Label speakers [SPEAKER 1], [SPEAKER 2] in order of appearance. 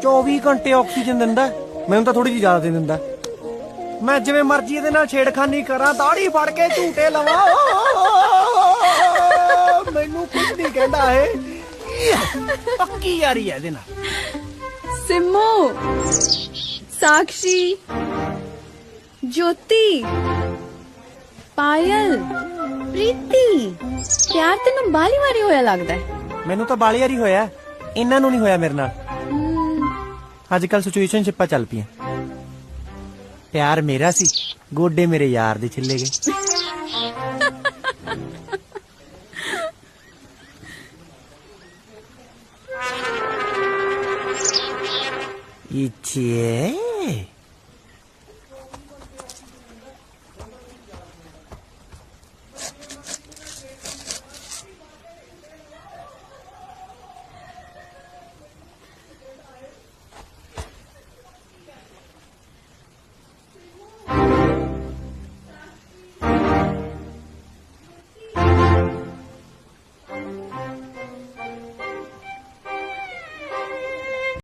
[SPEAKER 1] 24 ਘੰਟੇ ਆਕਸੀਜਨ ਦਿੰਦਾ। ਮੈਨੂੰ ਤਾਂ ਥੋੜੀ ਜਿਹੀ ਜ਼ਿਆਦਾ ਦੇ ਦਿੰਦਾ। ਮੈਂ ਜਿਵੇਂ ਮਰਜ਼ੀ ਇਹਦੇ ਨਾਲ ਛੇੜਖਾਨੀ ਕਰਾਂ, ਦਾੜੀ ਫੜ ਕੇ ਝੂਟੇ ਲਵਾਂ, ਮੈਨੂੰ ਕੁਝ ਨਹੀਂ ਕਹਿੰਦਾ ਇਹ। ਪੱਕੀ ਯਾਰੀ ਹੈ ਇਹਦੇ ਨਾਲ।
[SPEAKER 2] सिम्मू, साक्षी, ज्योति, पायल, प्रीति, प्यार तेनू बाली वारी होया लगदा है।
[SPEAKER 1] ਮੈਨੂੰ ਤਾਂ ਬਾਲੀ ਵਾਰੀ ਹੋਇਆ, ਇਹਨਾਂ ਨੂੰ ਨਹੀਂ ਹੋਇਆ ਮੇਰੇ ਨਾਲ। ਅੱਜ ਕੱਲ ਸਿਚੁਏਸ਼ਨਸ਼ਿਪਾਂ ਚੱਲ ਪਈਆਂ। ਪਿਆਰ ਮੇਰਾ ਸੀ, ਗੋਡੇ ਮੇਰੇ ਯਾਰ ਦੇ ਛਿੱਲੇ ਗਏ। 이치에